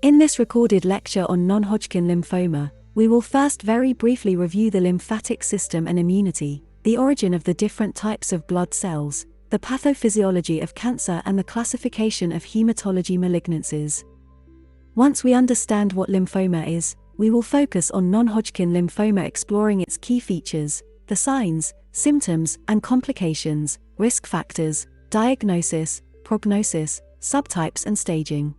In this recorded lecture on non-Hodgkin lymphoma, we will first very briefly review the lymphatic system and immunity, the origin of the different types of blood cells, the pathophysiology of cancer and the classification of hematology malignancies. Once we understand what lymphoma is, we will focus on non-Hodgkin lymphoma, exploring its key features, the signs, symptoms and complications, risk factors, diagnosis, prognosis, subtypes and staging.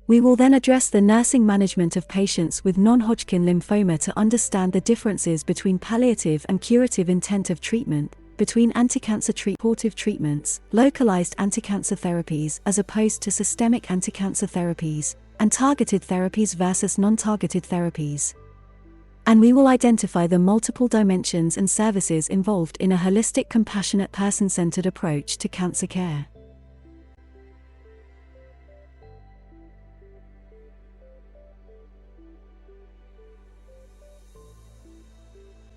We will then address the nursing management of patients with non-Hodgkin lymphoma to understand the differences between palliative and curative intent of treatment, between anticancer supportive treatments, localized anticancer therapies as opposed to systemic anticancer therapies, and targeted therapies versus non-targeted therapies. And we will identify the multiple dimensions and services involved in a holistic, compassionate, person-centered approach to cancer care.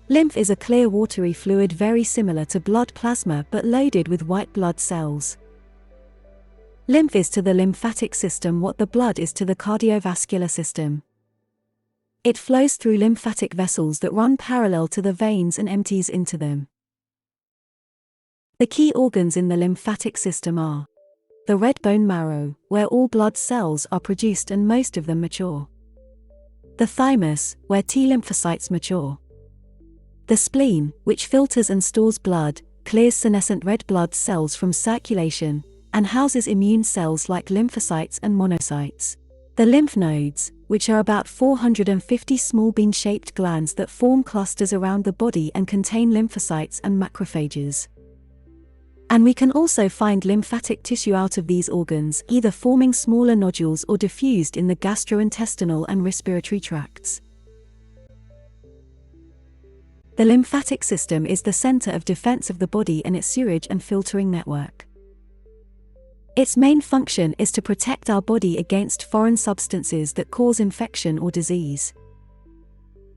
Lymph is a clear watery fluid very similar to blood plasma but loaded with white blood cells. Lymph is to the lymphatic system what the blood is to the cardiovascular system. It flows through lymphatic vessels that run parallel to the veins and empties into them. The key organs in the lymphatic system are the red bone marrow, where all blood cells are produced and most of them mature. The thymus, where T lymphocytes mature. The spleen, which filters and stores blood, clears senescent red blood cells from circulation, and houses immune cells like lymphocytes and monocytes. The lymph nodes, which are about 450 small bean-shaped glands that form clusters around the body and contain lymphocytes and macrophages. And we can also find lymphatic tissue out of these organs, either forming smaller nodules or diffused in the gastrointestinal and respiratory tracts. The lymphatic system is the center of defense of the body and its sewage and filtering network. Its main function is to protect our body against foreign substances that cause infection or disease.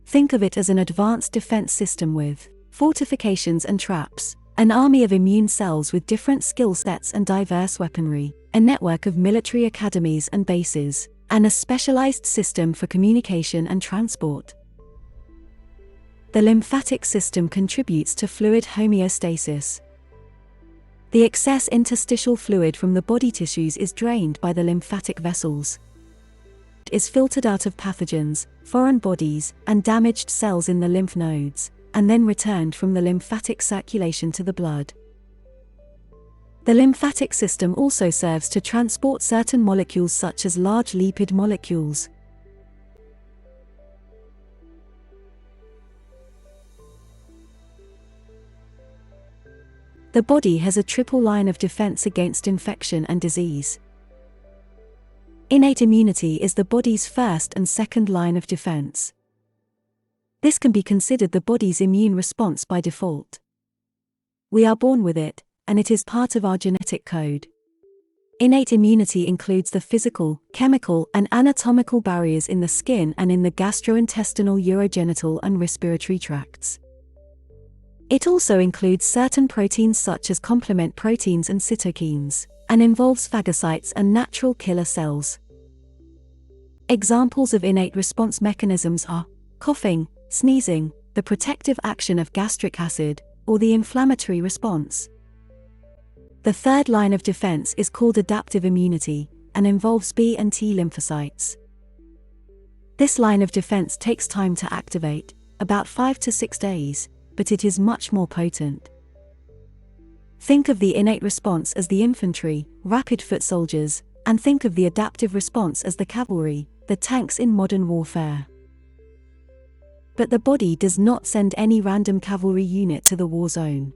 Think of it as an advanced defense system with fortifications and traps, an army of immune cells with different skill sets and diverse weaponry, a network of military academies and bases, and a specialized system for communication and transport. The lymphatic system contributes to fluid homeostasis. The excess interstitial fluid from the body tissues is drained by the lymphatic vessels. It is filtered out of pathogens, foreign bodies, and damaged cells in the lymph nodes, and then returned from the lymphatic circulation to the blood. The lymphatic system also serves to transport certain molecules such as large lipid molecules. The body has a triple line of defense against infection and disease. Innate immunity is the body's first and second line of defense. This can be considered the body's immune response by default. We are born with it, and it is part of our genetic code. Innate immunity includes the physical, chemical, and anatomical barriers in the skin and in the gastrointestinal, urogenital, and respiratory tracts. It also includes certain proteins such as complement proteins and cytokines, and involves phagocytes and natural killer cells. Examples of innate response mechanisms are coughing, sneezing, the protective action of gastric acid, or the inflammatory response. The third line of defense is called adaptive immunity, and involves B and T lymphocytes. This line of defense takes time to activate, about 5 to 6 days, but it is much more potent. Think of the innate response as the infantry, rapid foot soldiers, and think of the adaptive response as the cavalry, the tanks in modern warfare. But the body does not send any random cavalry unit to the war zone.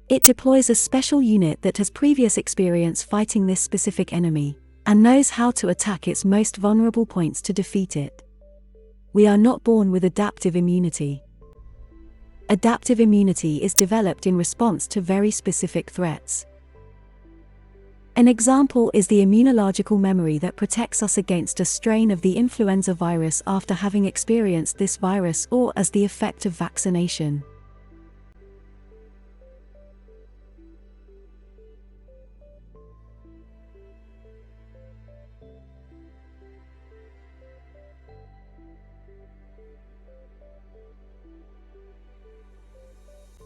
It deploys a special unit that has previous experience fighting this specific enemy, and knows how to attack its most vulnerable points to defeat it. We are not born with adaptive immunity. Adaptive immunity is developed in response to very specific threats. An example is the immunological memory that protects us against a strain of the influenza virus after having experienced this virus or as the effect of vaccination.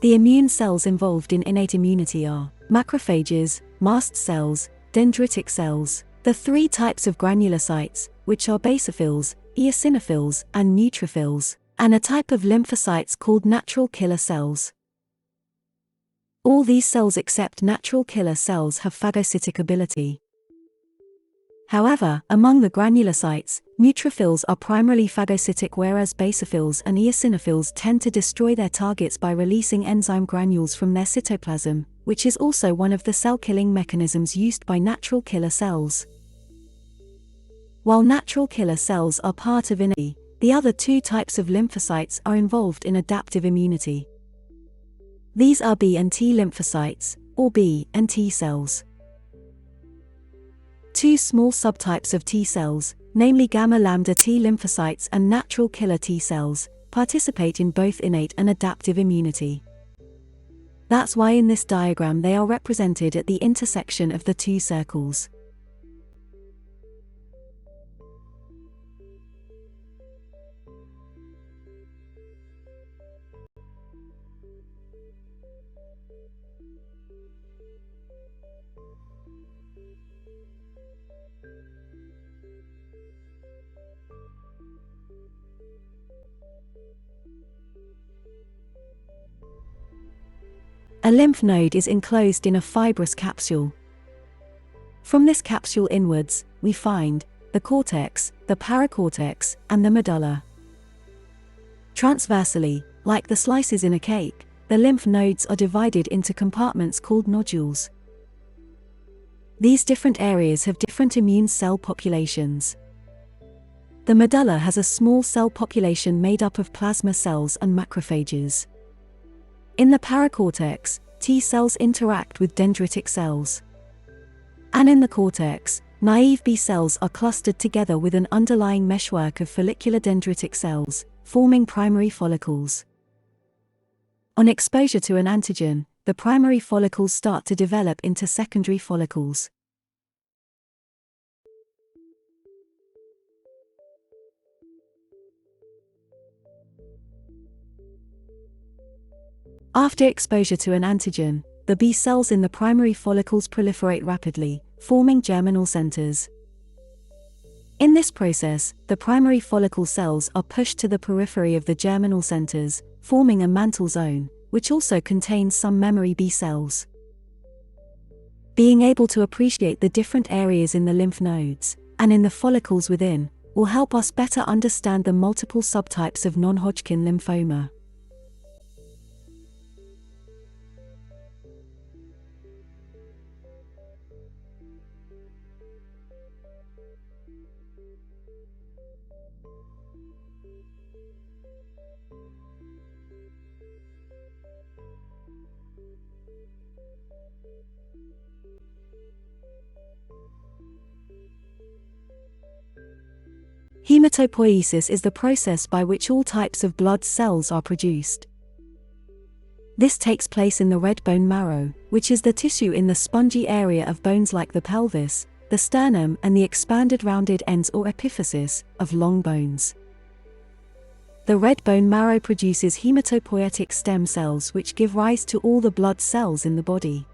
The immune cells involved in innate immunity are macrophages, mast cells, dendritic cells, the three types of granulocytes, which are basophils, eosinophils, and neutrophils, and a type of lymphocytes called natural killer cells. All these cells except natural killer cells have phagocytic ability. However, among the granulocytes, neutrophils are primarily phagocytic, whereas basophils and eosinophils tend to destroy their targets by releasing enzyme granules from their cytoplasm, which is also one of the cell-killing mechanisms used by natural killer cells. While natural killer cells are part of innate, the other two types of lymphocytes are involved in adaptive immunity. These are B and T lymphocytes, or B and T cells. Two small subtypes of T cells, namely gamma-lambda T lymphocytes and natural killer T cells, participate in both innate and adaptive immunity. That's why in this diagram they are represented at the intersection of the two circles. A lymph node is enclosed in a fibrous capsule. From this capsule inwards, we find the cortex, the paracortex, and the medulla. Transversally, like the slices in a cake, the lymph nodes are divided into compartments called nodules. These different areas have different immune cell populations. The medulla has a small cell population made up of plasma cells and macrophages. In the paracortex, T cells interact with dendritic cells. And in the cortex, naive B cells are clustered together with an underlying meshwork of follicular dendritic cells, forming primary follicles. On exposure to an antigen, the primary follicles start to develop into secondary follicles. After exposure to an antigen, the B cells in the primary follicles proliferate rapidly, forming germinal centers. In this process, the primary follicle cells are pushed to the periphery of the germinal centers, forming a mantle zone, which also contains some memory B cells. Being able to appreciate the different areas in the lymph nodes, and in the follicles within, will help us better understand the multiple subtypes of non-Hodgkin lymphoma. Haematopoiesis is the process by which all types of blood cells are produced. This takes place in the red bone marrow, which is the tissue in the spongy area of bones like the pelvis, the sternum, and the expanded rounded ends or epiphysis of long bones. The red bone marrow produces haematopoietic stem cells which give rise to all the blood cells in the body.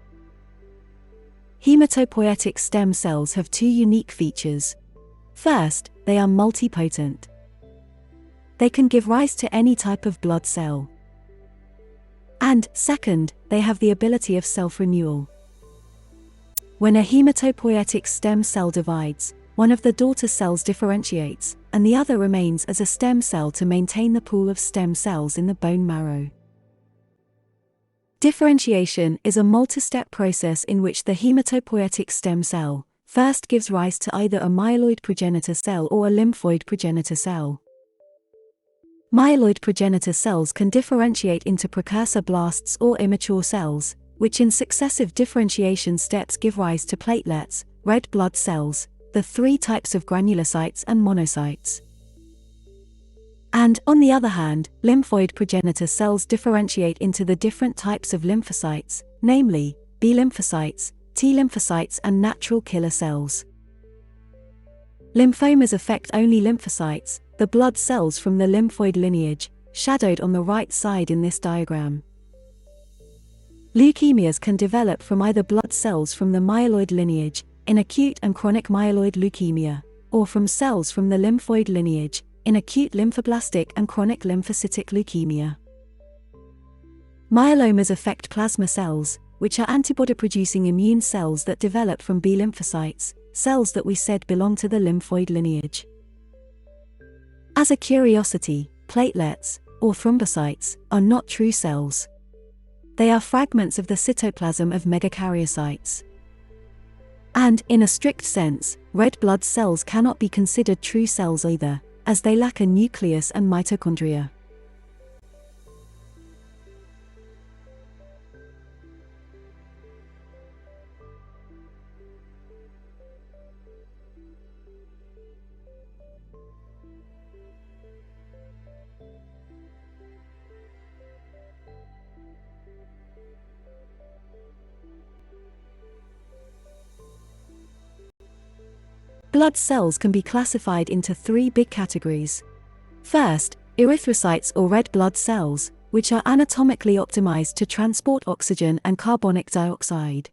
Haematopoietic stem cells have two unique features. First, they are multipotent. They can give rise to any type of blood cell. And, second, they have the ability of self-renewal. When a haematopoietic stem cell divides, one of the daughter cells differentiates, and the other remains as a stem cell to maintain the pool of stem cells in the bone marrow. Differentiation is a multi-step process in which the haematopoietic stem cell first gives rise to either a myeloid progenitor cell or a lymphoid progenitor cell. Myeloid progenitor cells can differentiate into precursor blasts or immature cells, which in successive differentiation steps give rise to platelets, red blood cells, the three types of granulocytes and monocytes. And, on the other hand, lymphoid progenitor cells differentiate into the different types of lymphocytes, namely, B lymphocytes, T lymphocytes and natural killer cells. Lymphomas affect only lymphocytes, the blood cells from the lymphoid lineage, shadowed on the right side in this diagram. Leukemias can develop from either blood cells from the myeloid lineage, in acute and chronic myeloid leukemia, or from cells from the lymphoid lineage, in acute lymphoblastic and chronic lymphocytic leukemia. Myelomas affect plasma cells, which are antibody-producing immune cells that develop from B lymphocytes, cells that we said belong to the lymphoid lineage. As a curiosity, platelets, or thrombocytes, are not true cells. They are fragments of the cytoplasm of megakaryocytes. And, in a strict sense, red blood cells cannot be considered true cells either, as they lack a nucleus and mitochondria. Blood cells can be classified into three big categories. First, erythrocytes or red blood cells, which are anatomically optimized to transport oxygen and carbonic dioxide.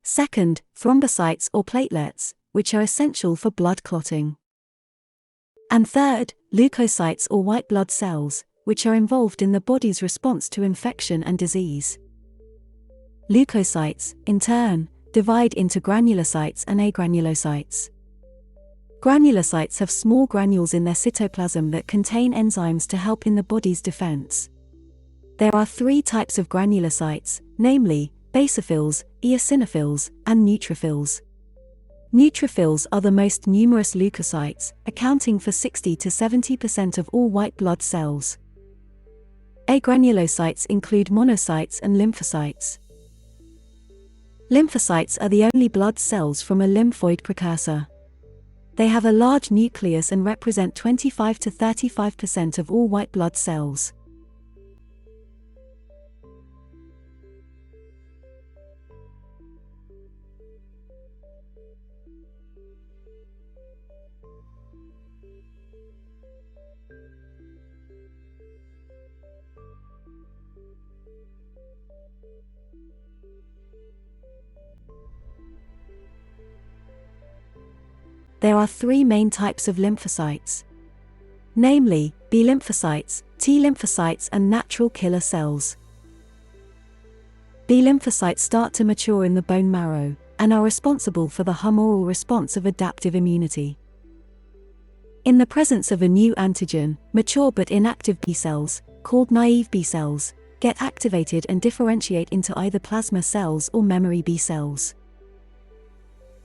Second, thrombocytes or platelets, which are essential for blood clotting. And third, leukocytes or white blood cells, which are involved in the body's response to infection and disease. Leukocytes, in turn, divide into granulocytes and agranulocytes. Granulocytes have small granules in their cytoplasm that contain enzymes to help in the body's defense. There are three types of granulocytes, namely, basophils, eosinophils, and neutrophils. Neutrophils are the most numerous leukocytes, accounting for 60 to 70% of all white blood cells. Agranulocytes include monocytes and lymphocytes. Lymphocytes are the only blood cells from a lymphoid precursor. They have a large nucleus and represent 25 to 35% of all white blood cells. There are three main types of lymphocytes, namely, B lymphocytes, T lymphocytes and natural killer cells. B lymphocytes start to mature in the bone marrow, and are responsible for the humoral response of adaptive immunity. In the presence of a new antigen, mature but inactive B cells, called naive B cells, get activated and differentiate into either plasma cells or memory B cells.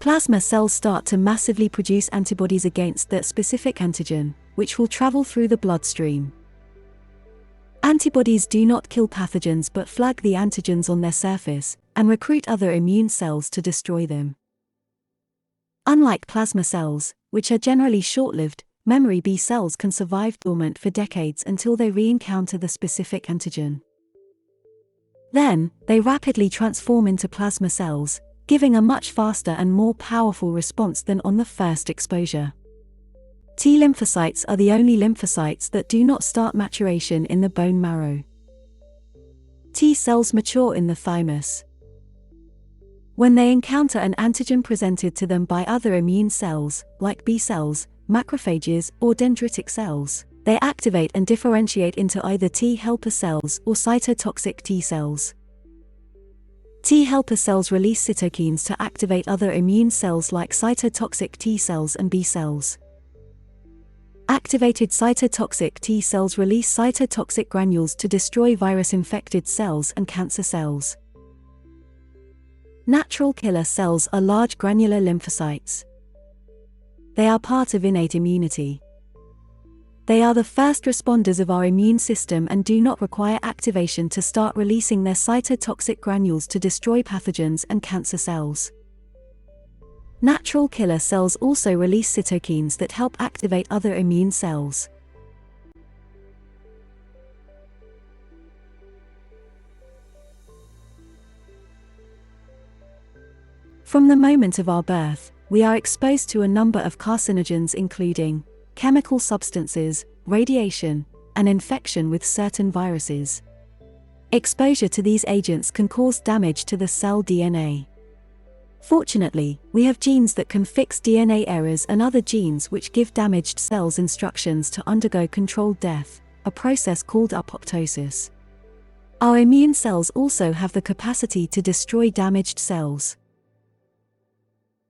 Plasma cells start to massively produce antibodies against that specific antigen, which will travel through the bloodstream. Antibodies do not kill pathogens but flag the antigens on their surface, and recruit other immune cells to destroy them. Unlike plasma cells, which are generally short-lived, memory B cells can survive dormant for decades until they re-encounter the specific antigen. Then, they rapidly transform into plasma cells, giving a much faster and more powerful response than on the first exposure. T lymphocytes are the only lymphocytes that do not start maturation in the bone marrow. T cells mature in the thymus. When they encounter an antigen presented to them by other immune cells, like B cells, macrophages, or dendritic cells, they activate and differentiate into either T helper cells or cytotoxic T cells. T helper cells release cytokines to activate other immune cells like cytotoxic T cells and B cells. Activated cytotoxic T cells release cytotoxic granules to destroy virus-infected cells and cancer cells. Natural killer cells are large granular lymphocytes. They are part of innate immunity. They are the first responders of our immune system and do not require activation to start releasing their cytotoxic granules to destroy pathogens and cancer cells. Natural killer cells also release cytokines that help activate other immune cells. From the moment of our birth, we are exposed to a number of carcinogens including chemical substances, radiation, and infection with certain viruses. Exposure to these agents can cause damage to the cell DNA. Fortunately, we have genes that can fix DNA errors and other genes which give damaged cells instructions to undergo controlled death, a process called apoptosis. Our immune cells also have the capacity to destroy damaged cells.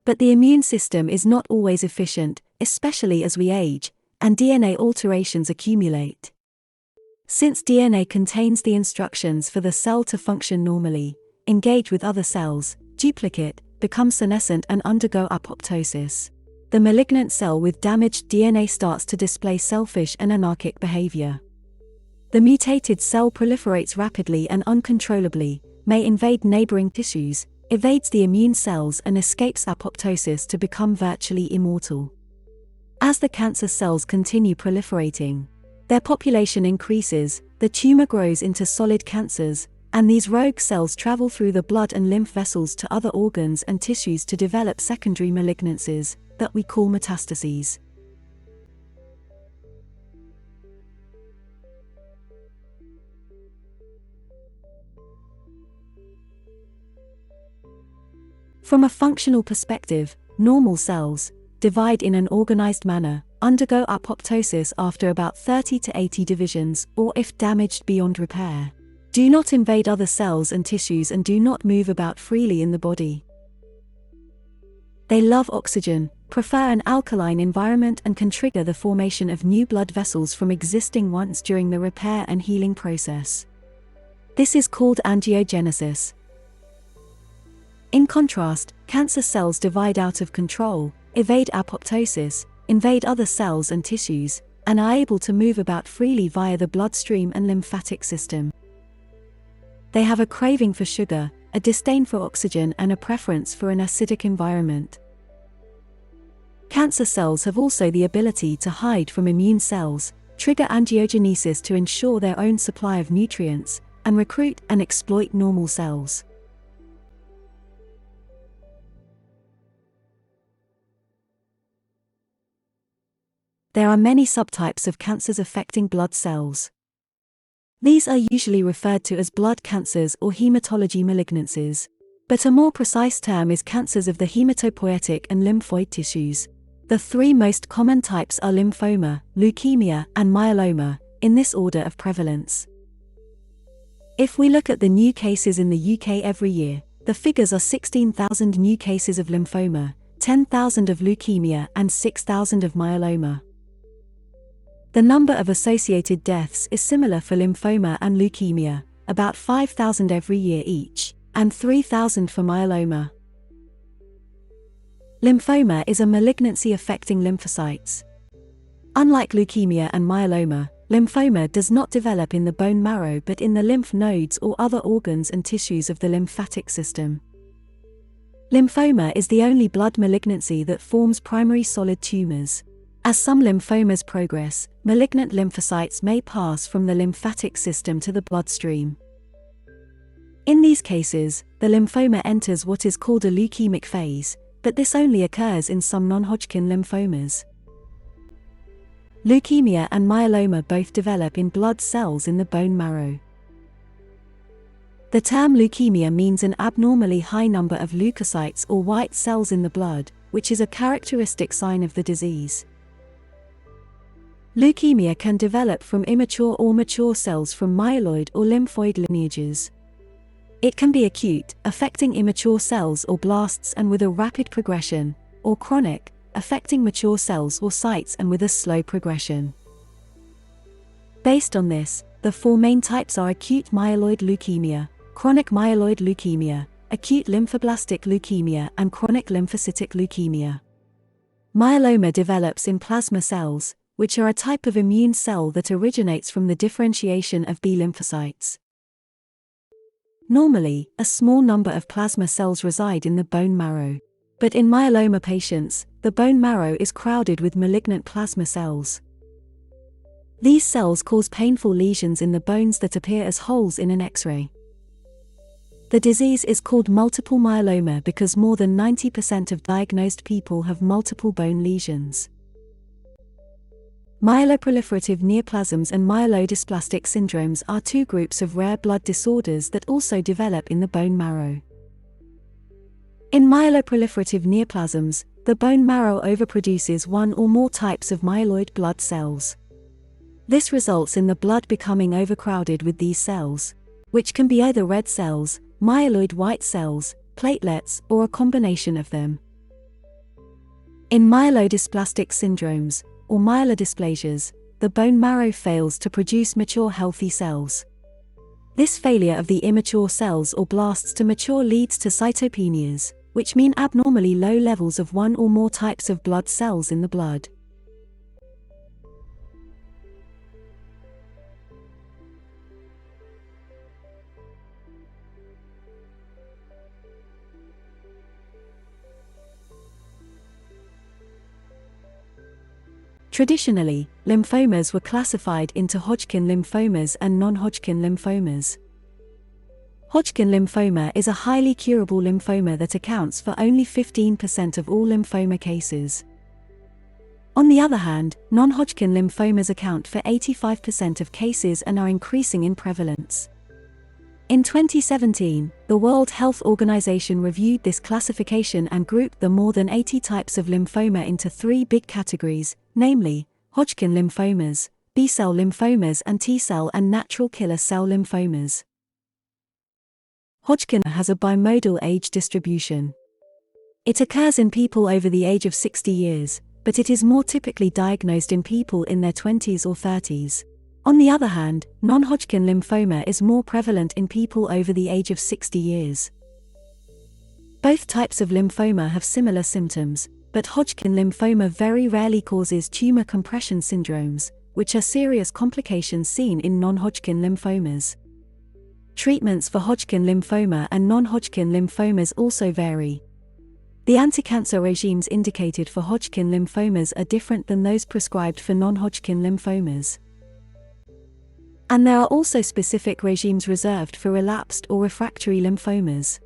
But the immune system is not always efficient, especially as we age, and DNA alterations accumulate. Since DNA contains the instructions for the cell to function normally, engage with other cells, duplicate, become senescent and undergo apoptosis, the malignant cell with damaged DNA starts to display selfish and anarchic behavior. The mutated cell proliferates rapidly and uncontrollably, may invade neighboring tissues, evades the immune cells and escapes apoptosis to become virtually immortal. As the cancer cells continue proliferating, their population increases, the tumor grows into solid cancers, and these rogue cells travel through the blood and lymph vessels to other organs and tissues to develop secondary malignancies, that we call metastases. From a functional perspective, normal cells divide in an organized manner, undergo apoptosis after about 30 to 80 divisions, or if damaged beyond repair, do not invade other cells and tissues and do not move about freely in the body. They love oxygen, prefer an alkaline environment and can trigger the formation of new blood vessels from existing ones during the repair and healing process. This is called angiogenesis. In contrast, cancer cells divide out of control, evade apoptosis, invade other cells and tissues, and are able to move about freely via the bloodstream and lymphatic system. They have a craving for sugar, a disdain for oxygen and a preference for an acidic environment. Cancer cells have also the ability to hide from immune cells, trigger angiogenesis to ensure their own supply of nutrients, and recruit and exploit normal cells. There are many subtypes of cancers affecting blood cells. These are usually referred to as blood cancers or hematology malignancies, but a more precise term is cancers of the haematopoietic and lymphoid tissues. The three most common types are lymphoma, leukemia, and myeloma, in this order of prevalence. If we look at the new cases in the UK every year, the figures are 16,000 new cases of lymphoma, 10,000 of leukemia, and 6,000 of myeloma. The number of associated deaths is similar for lymphoma and leukemia, about 5,000 every year each, and 3,000 for myeloma. Lymphoma is a malignancy affecting lymphocytes. Unlike leukemia and myeloma, lymphoma does not develop in the bone marrow but in the lymph nodes or other organs and tissues of the lymphatic system. Lymphoma is the only blood malignancy that forms primary solid tumors. As some lymphomas progress, malignant lymphocytes may pass from the lymphatic system to the bloodstream. In these cases, the lymphoma enters what is called a leukemic phase, but this only occurs in some non-Hodgkin lymphomas. Leukemia and myeloma both develop in blood cells in the bone marrow. The term leukemia means an abnormally high number of leukocytes or white cells in the blood, which is a characteristic sign of the disease. Leukemia can develop from immature or mature cells from myeloid or lymphoid lineages. It can be acute, affecting immature cells or blasts and with a rapid progression, or chronic, affecting mature cells or sites and with a slow progression. Based on this, the four main types are acute myeloid leukemia, chronic myeloid leukemia, acute lymphoblastic leukemia, and chronic lymphocytic leukemia. Myeloma develops in plasma cells, which are a type of immune cell that originates from the differentiation of B lymphocytes. Normally, a small number of plasma cells reside in the bone marrow. But in myeloma patients, the bone marrow is crowded with malignant plasma cells. These cells cause painful lesions in the bones that appear as holes in an X-ray. The disease is called multiple myeloma because more than 90% of diagnosed people have multiple bone lesions. Myeloproliferative neoplasms and myelodysplastic syndromes are two groups of rare blood disorders that also develop in the bone marrow. In myeloproliferative neoplasms, the bone marrow overproduces one or more types of myeloid blood cells. This results in the blood becoming overcrowded with these cells, which can be either red cells, myeloid white cells, platelets, or a combination of them. In myelodysplastic syndromes, or myelodysplasias, the bone marrow fails to produce mature healthy cells. This failure of the immature cells or blasts to mature leads to cytopenias, which mean abnormally low levels of one or more types of blood cells in the blood. Traditionally, lymphomas were classified into Hodgkin lymphomas and non-Hodgkin lymphomas. Hodgkin lymphoma is a highly curable lymphoma that accounts for only 15% of all lymphoma cases. On the other hand, non-Hodgkin lymphomas account for 85% of cases and are increasing in prevalence. In 2017, the World Health Organization reviewed this classification and grouped the more than 80 types of lymphoma into three big categories, namely, Hodgkin lymphomas, B-cell lymphomas and T-cell and natural killer cell lymphomas. Hodgkin has a bimodal age distribution. It occurs in people over the age of 60 years, but it is more typically diagnosed in people in their 20s or 30s. On the other hand, non-Hodgkin lymphoma is more prevalent in people over the age of 60 years. Both types of lymphoma have similar symptoms, but Hodgkin lymphoma very rarely causes tumor compression syndromes, which are serious complications seen in non-Hodgkin lymphomas. Treatments for Hodgkin lymphoma and non-Hodgkin lymphomas also vary. The anticancer regimes indicated for Hodgkin lymphomas are different than those prescribed for non-Hodgkin lymphomas. And there are also specific regimes reserved for relapsed or refractory lymphomas.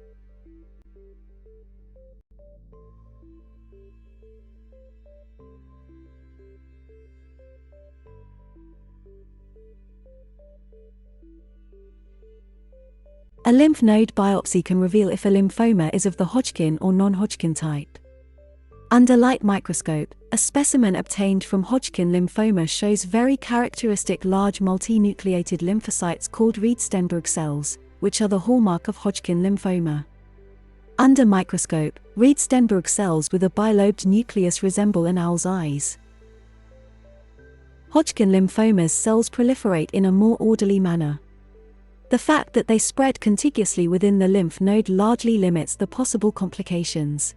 A lymph node biopsy can reveal if a lymphoma is of the Hodgkin or non-Hodgkin type. Under light microscope, a specimen obtained from Hodgkin lymphoma shows very characteristic large multinucleated lymphocytes called Reed-Steenberg cells, which are the hallmark of Hodgkin lymphoma. Under microscope, Reed-Steenberg cells with a bilobed nucleus resemble an owl's eyes. Hodgkin lymphomas cells proliferate in a more orderly manner. The fact that they spread contiguously within the lymph node largely limits the possible complications.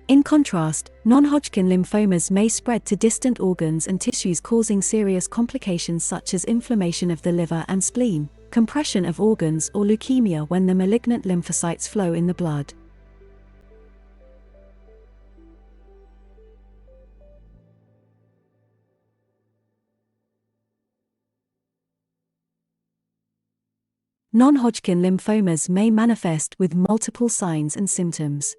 In contrast, non-Hodgkin lymphomas may spread to distant organs and tissues, causing serious complications such as inflammation of the liver and spleen, compression of organs, or leukemia when the malignant lymphocytes flow in the blood. Non-Hodgkin lymphomas may manifest with multiple signs and symptoms.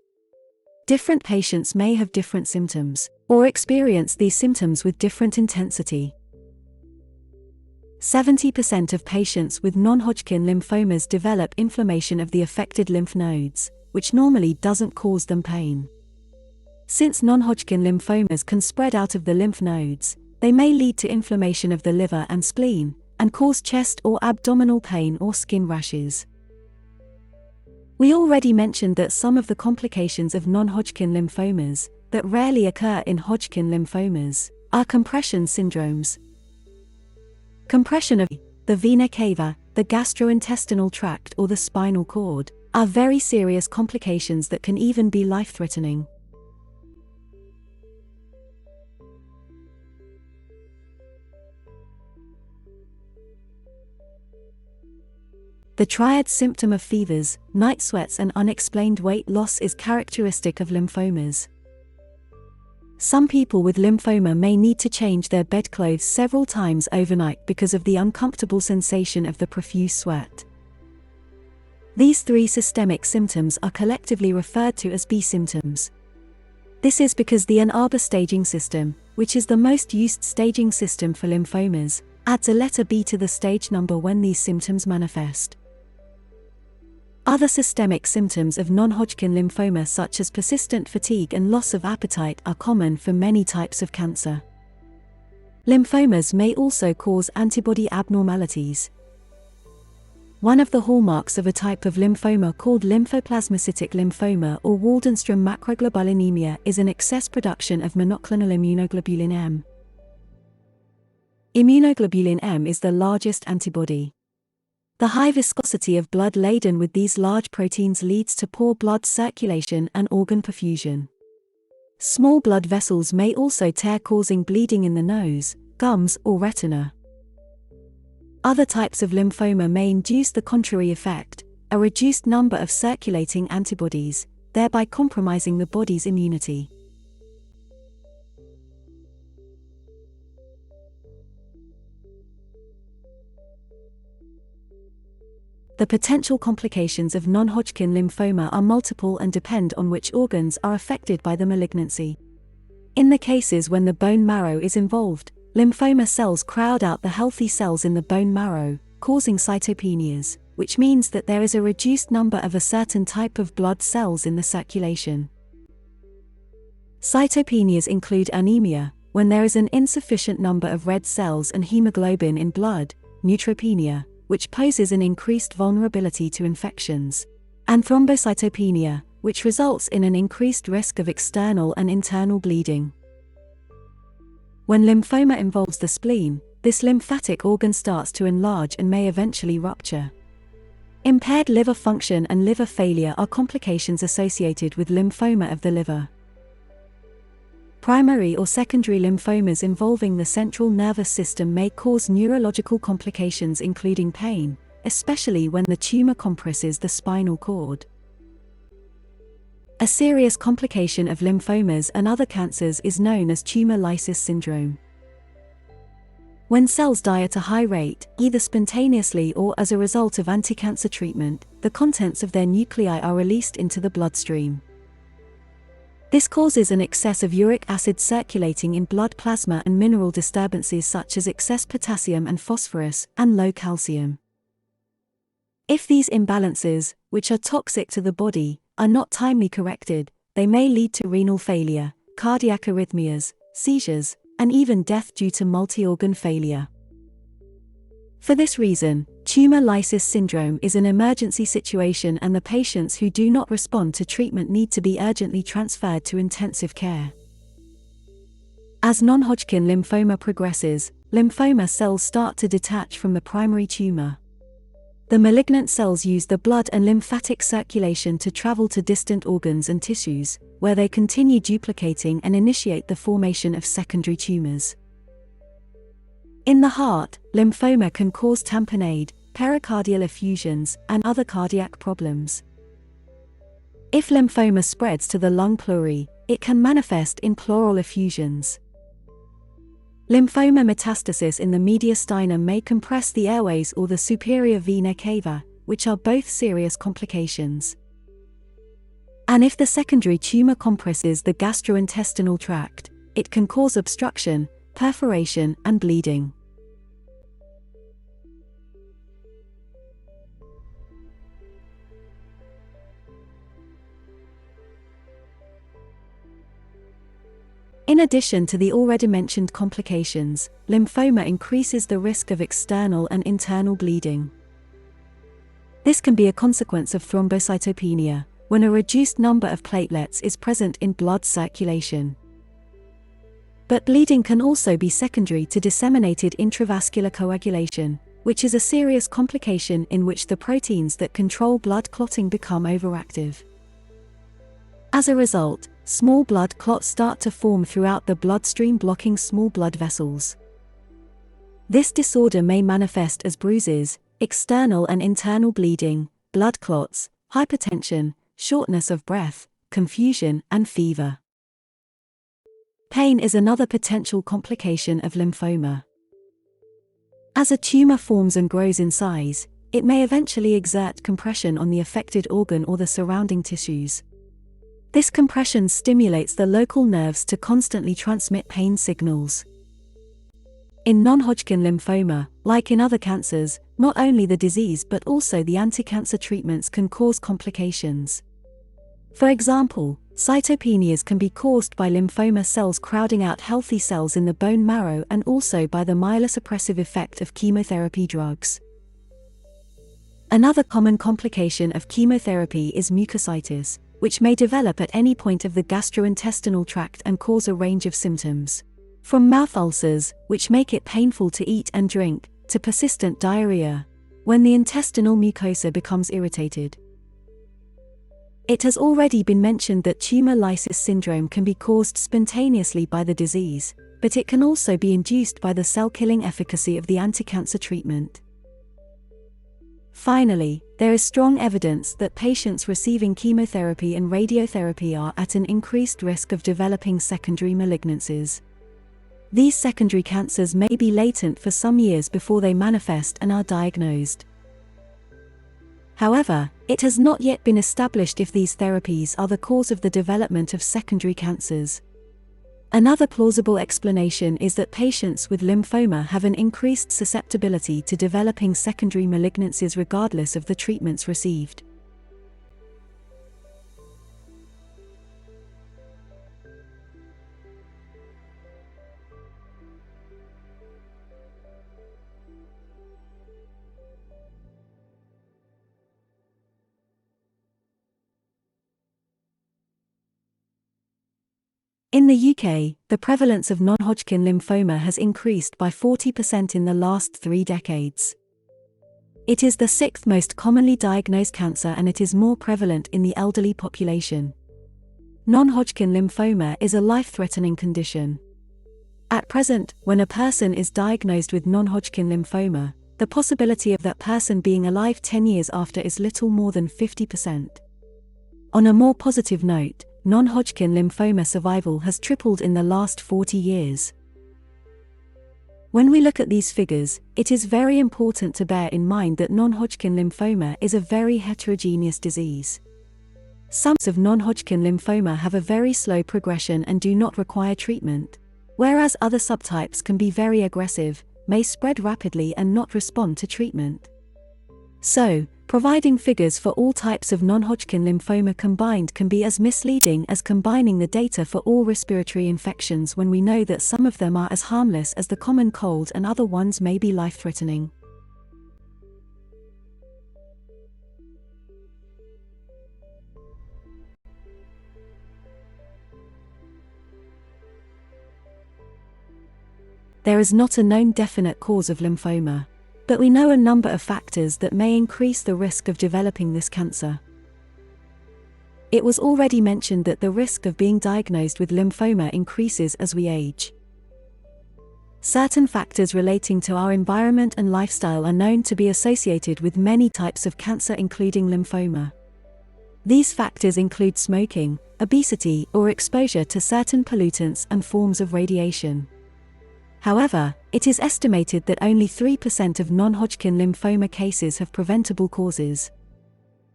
Different patients may have different symptoms, or experience these symptoms with different intensity. 70% of patients with non-Hodgkin lymphomas develop inflammation of the affected lymph nodes, which normally doesn't cause them pain. Since non-Hodgkin lymphomas can spread out of the lymph nodes, they may lead to inflammation of the liver and spleen, and cause chest or abdominal pain or skin rashes. We already mentioned that some of the complications of non-Hodgkin lymphomas, that rarely occur in Hodgkin lymphomas, are compression syndromes. Compression of the vena cava, the gastrointestinal tract, or the spinal cord are very serious complications that can even be life-threatening. The triad symptom of fevers, night sweats and unexplained weight loss is characteristic of lymphomas. Some people with lymphoma may need to change their bedclothes several times overnight because of the uncomfortable sensation of the profuse sweat. These three systemic symptoms are collectively referred to as B symptoms. This is because the Ann Arbor staging system, which is the most used staging system for lymphomas, adds a letter B to the stage number when these symptoms manifest. Other systemic symptoms of non-Hodgkin lymphoma such as persistent fatigue and loss of appetite are common for many types of cancer. Lymphomas may also cause antibody abnormalities. One of the hallmarks of a type of lymphoma called lymphoplasmacytic lymphoma or Waldenstrom macroglobulinemia is an excess production of monoclonal immunoglobulin M. Immunoglobulin M is the largest antibody. The high viscosity of blood laden with these large proteins leads to poor blood circulation and organ perfusion. Small blood vessels may also tear, causing bleeding in the nose, gums, or retina. Other types of lymphoma may induce the contrary effect, a reduced number of circulating antibodies, thereby compromising the body's immunity. The potential complications of non-Hodgkin lymphoma are multiple and depend on which organs are affected by the malignancy. In the cases when the bone marrow is involved, lymphoma cells crowd out the healthy cells in the bone marrow, causing cytopenias, which means that there is a reduced number of a certain type of blood cells in the circulation. Cytopenias include anemia, when there is an insufficient number of red cells and hemoglobin in blood, neutropenia, which poses an increased vulnerability to infections, and thrombocytopenia, which results in an increased risk of external and internal bleeding. When lymphoma involves the spleen, this lymphatic organ starts to enlarge and may eventually rupture. Impaired liver function and liver failure are complications associated with lymphoma of the liver. Primary or secondary lymphomas involving the central nervous system may cause neurological complications including pain, especially when the tumor compresses the spinal cord. A serious complication of lymphomas and other cancers is known as tumor lysis syndrome. When cells die at a high rate, either spontaneously or as a result of anticancer treatment, the contents of their nuclei are released into the bloodstream. This causes an excess of uric acid circulating in blood plasma and mineral disturbances such as excess potassium and phosphorus, and low calcium. If these imbalances, which are toxic to the body, are not timely corrected, they may lead to renal failure, cardiac arrhythmias, seizures, and even death due to multi-organ failure. For this reason, tumor lysis syndrome is an emergency situation and the patients who do not respond to treatment need to be urgently transferred to intensive care. As non-Hodgkin lymphoma progresses, lymphoma cells start to detach from the primary tumor. The malignant cells use the blood and lymphatic circulation to travel to distant organs and tissues, where they continue duplicating and initiate the formation of secondary tumors. In the heart, lymphoma can cause tamponade, pericardial effusions, and other cardiac problems. If lymphoma spreads to the lung pleurae, it can manifest in pleural effusions. Lymphoma metastasis in the mediastinum may compress the airways or the superior vena cava, which are both serious complications. And if the secondary tumor compresses the gastrointestinal tract, it can cause obstruction, perforation, and bleeding. In addition to the already mentioned complications, lymphoma increases the risk of external and internal bleeding. This can be a consequence of thrombocytopenia, when a reduced number of platelets is present in blood circulation. But bleeding can also be secondary to disseminated intravascular coagulation, which is a serious complication in which the proteins that control blood clotting become overactive. As a result, small blood clots start to form throughout the bloodstream, blocking small blood vessels. This disorder may manifest as bruises, external and internal bleeding, blood clots, hypertension, shortness of breath, confusion, and fever. Pain is another potential complication of lymphoma. As a tumor forms and grows in size, it may eventually exert compression on the affected organ or the surrounding tissues. This compression stimulates the local nerves to constantly transmit pain signals. In non-Hodgkin lymphoma, like in other cancers, not only the disease but also the anticancer treatments can cause complications. For example, cytopenias can be caused by lymphoma cells crowding out healthy cells in the bone marrow and also by the myelosuppressive effect of chemotherapy drugs. Another common complication of chemotherapy is mucositis, which may develop at any point of the gastrointestinal tract and cause a range of symptoms. From mouth ulcers, which make it painful to eat and drink, to persistent diarrhea, when the intestinal mucosa becomes irritated. It has already been mentioned that tumor lysis syndrome can be caused spontaneously by the disease, but it can also be induced by the cell-killing efficacy of the anticancer treatment. Finally, there is strong evidence that patients receiving chemotherapy and radiotherapy are at an increased risk of developing secondary malignancies. These secondary cancers may be latent for some years before they manifest and are diagnosed. However, it has not yet been established if these therapies are the cause of the development of secondary cancers. Another plausible explanation is that patients with lymphoma have an increased susceptibility to developing secondary malignancies regardless of the treatments received. In the UK, the prevalence of non-Hodgkin lymphoma has increased by 40% in the last 3 decades. It is the 6th most commonly diagnosed cancer and it is more prevalent in the elderly population. Non-Hodgkin lymphoma is a life-threatening condition. At present, when a person is diagnosed with non-Hodgkin lymphoma, the possibility of that person being alive 10 years after is little more than 50%. On a more positive note, non-Hodgkin lymphoma survival has tripled in the last 40 years. When we look at these figures, it is very important to bear in mind that non-Hodgkin lymphoma is a very heterogeneous disease. Some types of non-Hodgkin lymphoma have a very slow progression and do not require treatment, whereas other subtypes can be very aggressive, may spread rapidly and not respond to treatment. So, providing figures for all types of non-Hodgkin lymphoma combined can be as misleading as combining the data for all respiratory infections when we know that some of them are as harmless as the common cold and other ones may be life-threatening. There is not a known definite cause of lymphoma, but we know a number of factors that may increase the risk of developing this cancer. It was already mentioned that the risk of being diagnosed with lymphoma increases as we age. Certain factors relating to our environment and lifestyle are known to be associated with many types of cancer including lymphoma. These factors include smoking, obesity, or exposure to certain pollutants and forms of radiation. However, it is estimated that only 3% of non-Hodgkin lymphoma cases have preventable causes.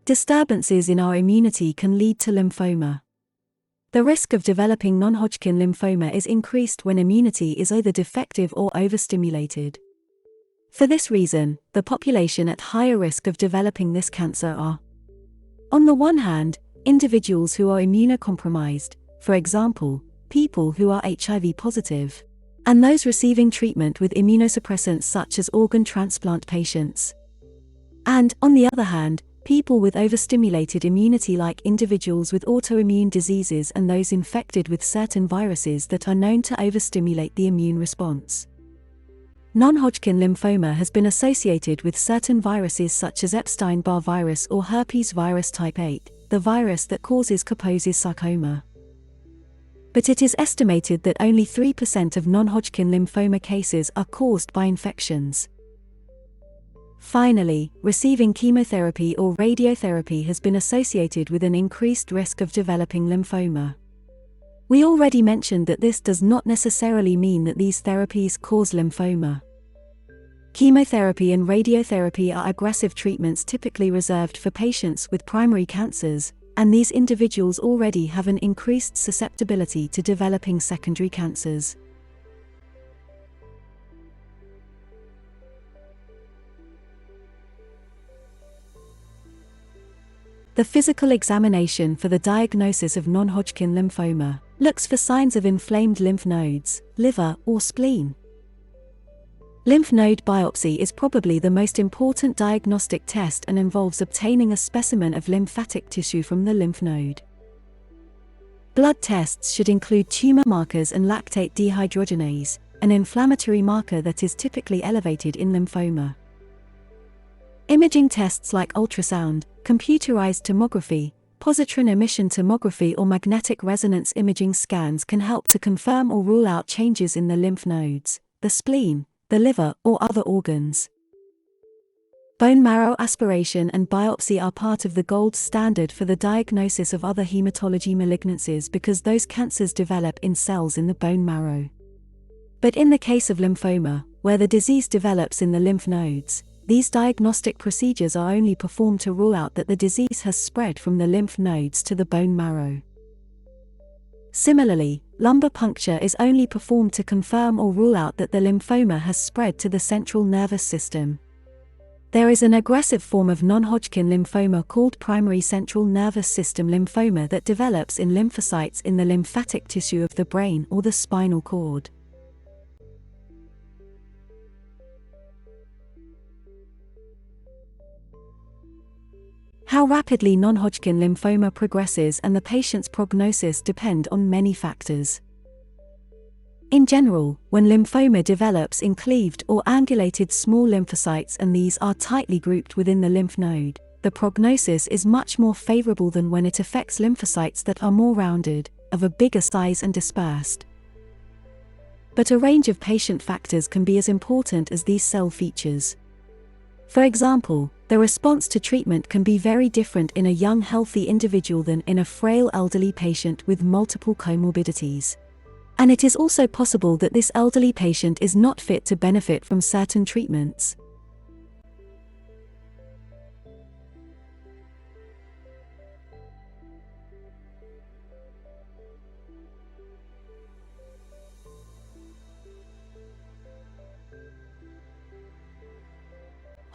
Disturbances in our immunity can lead to lymphoma. The risk of developing non-Hodgkin lymphoma is increased when immunity is either defective or overstimulated. For this reason, the population at higher risk of developing this cancer are: on the one hand, individuals who are immunocompromised, for example, people who are HIV positive, and those receiving treatment with immunosuppressants such as organ transplant patients. And, on the other hand, people with overstimulated immunity like individuals with autoimmune diseases and those infected with certain viruses that are known to overstimulate the immune response. Non-Hodgkin lymphoma has been associated with certain viruses such as Epstein-Barr virus or herpes virus type 8, the virus that causes Kaposi's sarcoma. But it is estimated that only 3% of non-Hodgkin lymphoma cases are caused by infections. Finally, receiving chemotherapy or radiotherapy has been associated with an increased risk of developing lymphoma. We already mentioned that this does not necessarily mean that these therapies cause lymphoma. Chemotherapy and radiotherapy are aggressive treatments typically reserved for patients with primary cancers, and these individuals already have an increased susceptibility to developing secondary cancers. The physical examination for the diagnosis of non-Hodgkin lymphoma looks for signs of inflamed lymph nodes, liver, or spleen. Lymph node biopsy is probably the most important diagnostic test and involves obtaining a specimen of lymphatic tissue from the lymph node. Blood tests should include tumor markers and lactate dehydrogenase, an inflammatory marker that is typically elevated in lymphoma. Imaging tests like ultrasound, computerized tomography, positron emission tomography or magnetic resonance imaging scans can help to confirm or rule out changes in the lymph nodes, the spleen, the liver, or other organs. Bone marrow aspiration and biopsy are part of the gold standard for the diagnosis of other hematology malignancies because those cancers develop in cells in the bone marrow. But in the case of lymphoma, where the disease develops in the lymph nodes, these diagnostic procedures are only performed to rule out that the disease has spread from the lymph nodes to the bone marrow. Similarly, lumbar puncture is only performed to confirm or rule out that the lymphoma has spread to the central nervous system. There is an aggressive form of non-Hodgkin lymphoma called primary central nervous system lymphoma that develops in lymphocytes in the lymphatic tissue of the brain or the spinal cord. How rapidly non-Hodgkin lymphoma progresses and the patient's prognosis depend on many factors. In general, when lymphoma develops in cleaved or angulated small lymphocytes and these are tightly grouped within the lymph node, the prognosis is much more favorable than when it affects lymphocytes that are more rounded, of a bigger size and dispersed. But a range of patient factors can be as important as these cell features. For example, the response to treatment can be very different in a young healthy individual than in a frail elderly patient with multiple comorbidities. And it is also possible that this elderly patient is not fit to benefit from certain treatments.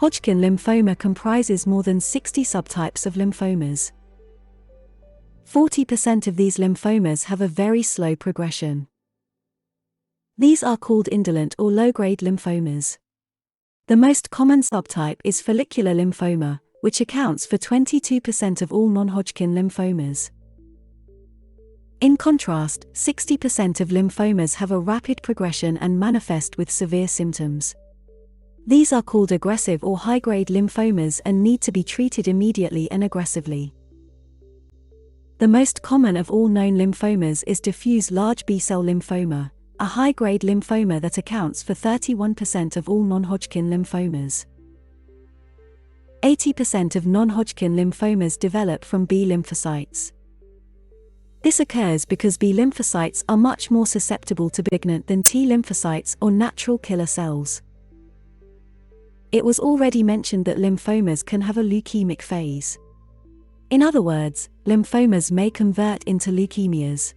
Hodgkin lymphoma comprises more than 60 subtypes of lymphomas. 40% of these lymphomas have a very slow progression. These are called indolent or low-grade lymphomas. The most common subtype is follicular lymphoma, which accounts for 22% of all non-Hodgkin lymphomas. In contrast, 60% of lymphomas have a rapid progression and manifest with severe symptoms. These are called aggressive or high-grade lymphomas and need to be treated immediately and aggressively. The most common of all known lymphomas is diffuse large B-cell lymphoma, a high-grade lymphoma that accounts for 31% of all non-Hodgkin lymphomas. 80% of non-Hodgkin lymphomas develop from B lymphocytes. This occurs because B lymphocytes are much more susceptible to malignant than T lymphocytes or natural killer cells. It was already mentioned that lymphomas can have a leukemic phase. In other words, lymphomas may convert into leukemias.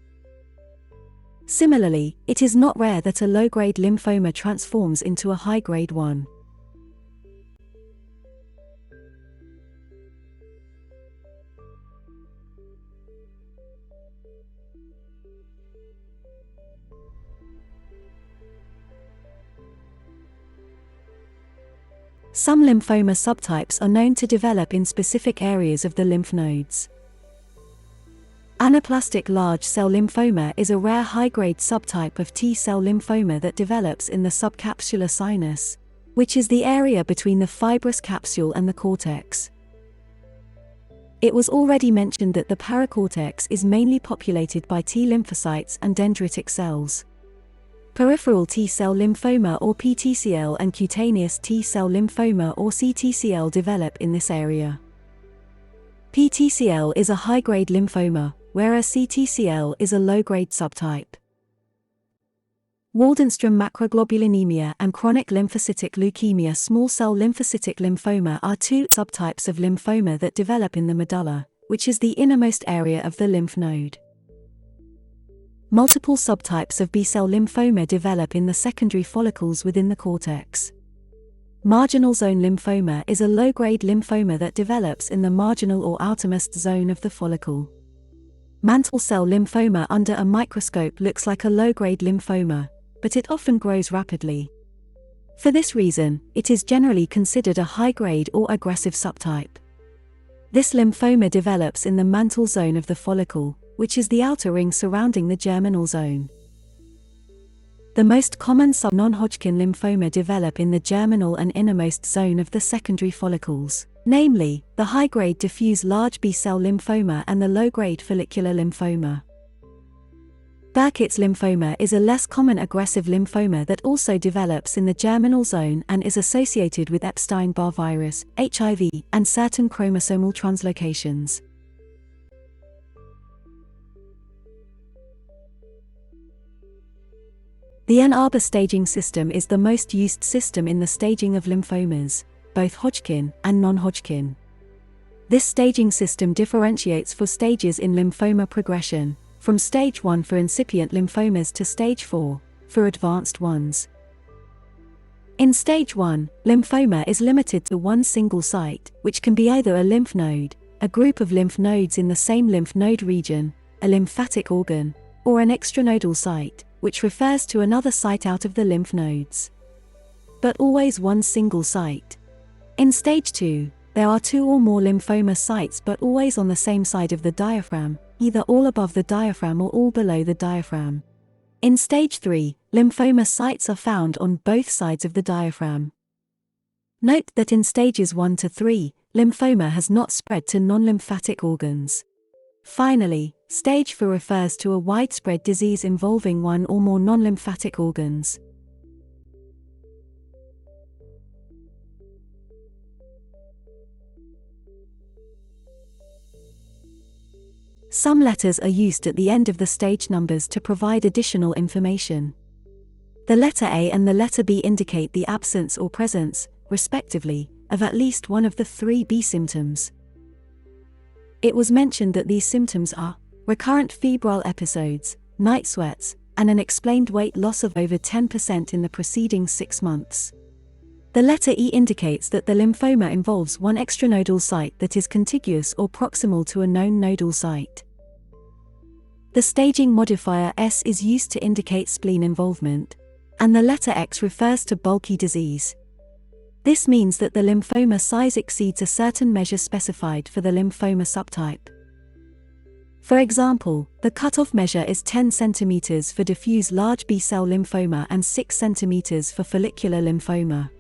Similarly, it is not rare that a low-grade lymphoma transforms into a high-grade one. Some lymphoma subtypes are known to develop in specific areas of the lymph nodes. Anaplastic large cell lymphoma is a rare high-grade subtype of T-cell lymphoma that develops in the subcapsular sinus, which is the area between the fibrous capsule and the cortex. It was already mentioned that the paracortex is mainly populated by T lymphocytes and dendritic cells. Peripheral T-cell lymphoma or PTCL and cutaneous T-cell lymphoma or CTCL develop in this area. PTCL is a high-grade lymphoma, whereas CTCL is a low-grade subtype. Waldenstrom macroglobulinemia and chronic lymphocytic leukemia small cell lymphocytic lymphoma are two subtypes of lymphoma that develop in the medulla, which is the innermost area of the lymph node. Multiple subtypes of B-cell lymphoma develop in the secondary follicles within the cortex. Marginal zone lymphoma is a low-grade lymphoma that develops in the marginal or outermost zone of the follicle. Mantle cell lymphoma under a microscope looks like a low-grade lymphoma, but it often grows rapidly. For this reason, it is generally considered a high-grade or aggressive subtype. This lymphoma develops in the mantle zone of the follicle, which is the outer ring surrounding the germinal zone. The most common non-Hodgkin lymphoma develop in the germinal and innermost zone of the secondary follicles, namely, the high-grade diffuse large B-cell lymphoma and the low-grade follicular lymphoma. Burkitt's lymphoma is a less common aggressive lymphoma that also develops in the germinal zone and is associated with Epstein-Barr virus, HIV, and certain chromosomal translocations. The Ann Arbor staging system is the most used system in the staging of lymphomas, both Hodgkin and non-Hodgkin. This staging system differentiates for stages in lymphoma progression, from stage 1 for incipient lymphomas to stage 4, for advanced ones. In stage 1, lymphoma is limited to one single site, which can be either a lymph node, a group of lymph nodes in the same lymph node region, a lymphatic organ, or an extranodal site, which refers to another site out of the lymph nodes. But always one single site. In stage 2, there are two or more lymphoma sites but always on the same side of the diaphragm, either all above the diaphragm or all below the diaphragm. In stage 3, lymphoma sites are found on both sides of the diaphragm. Note that in stages 1 to 3, lymphoma has not spread to non-lymphatic organs. Finally, stage 4 refers to a widespread disease involving one or more non-lymphatic organs. Some letters are used at the end of the stage numbers to provide additional information. The letter A and the letter B indicate the absence or presence, respectively, of at least one of the three B symptoms. It was mentioned that these symptoms are recurrent febrile episodes, night sweats, and an explained weight loss of over 10% in the preceding 6 months. The letter E indicates that the lymphoma involves one extranodal site that is contiguous or proximal to a known nodal site. The staging modifier S is used to indicate spleen involvement, and the letter X refers to bulky disease. This means that the lymphoma size exceeds a certain measure specified for the lymphoma subtype. For example, the cutoff measure is 10 cm for diffuse large B-cell lymphoma and 6 cm for follicular lymphoma.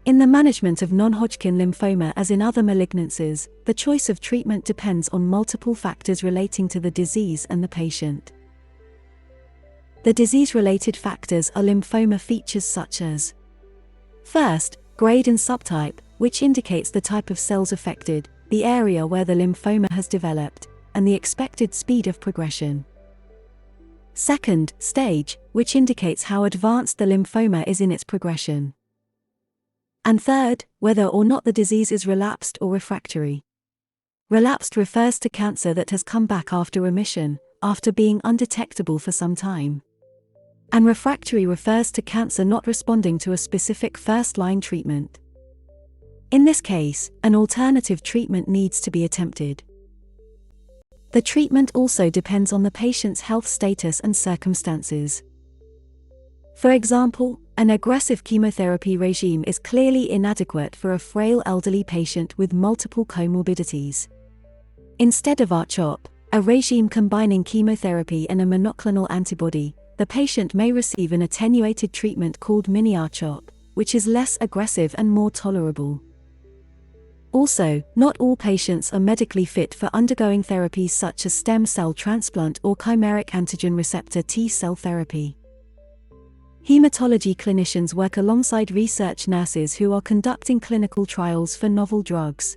In the management of non-Hodgkin lymphoma as in other malignancies, the choice of treatment depends on multiple factors relating to the disease and the patient. The disease-related factors are lymphoma features such as: first, grade and subtype, which indicates the type of cells affected, the area where the lymphoma has developed, and the expected speed of progression. Second, stage, which indicates how advanced the lymphoma is in its progression. And third, whether or not the disease is relapsed or refractory. Relapsed refers to cancer that has come back after remission, after being undetectable for some time. And refractory refers to cancer not responding to a specific first-line treatment. In this case, an alternative treatment needs to be attempted. The treatment also depends on the patient's health status and circumstances. For example, an aggressive chemotherapy regime is clearly inadequate for a frail elderly patient with multiple comorbidities. Instead of R-CHOP, a regime combining chemotherapy and a monoclonal antibody, the patient may receive an attenuated treatment called mini-R-CHOP, which is less aggressive and more tolerable. Also, not all patients are medically fit for undergoing therapies such as stem cell transplant or chimeric antigen receptor T-cell therapy. Hematology clinicians work alongside research nurses who are conducting clinical trials for novel drugs.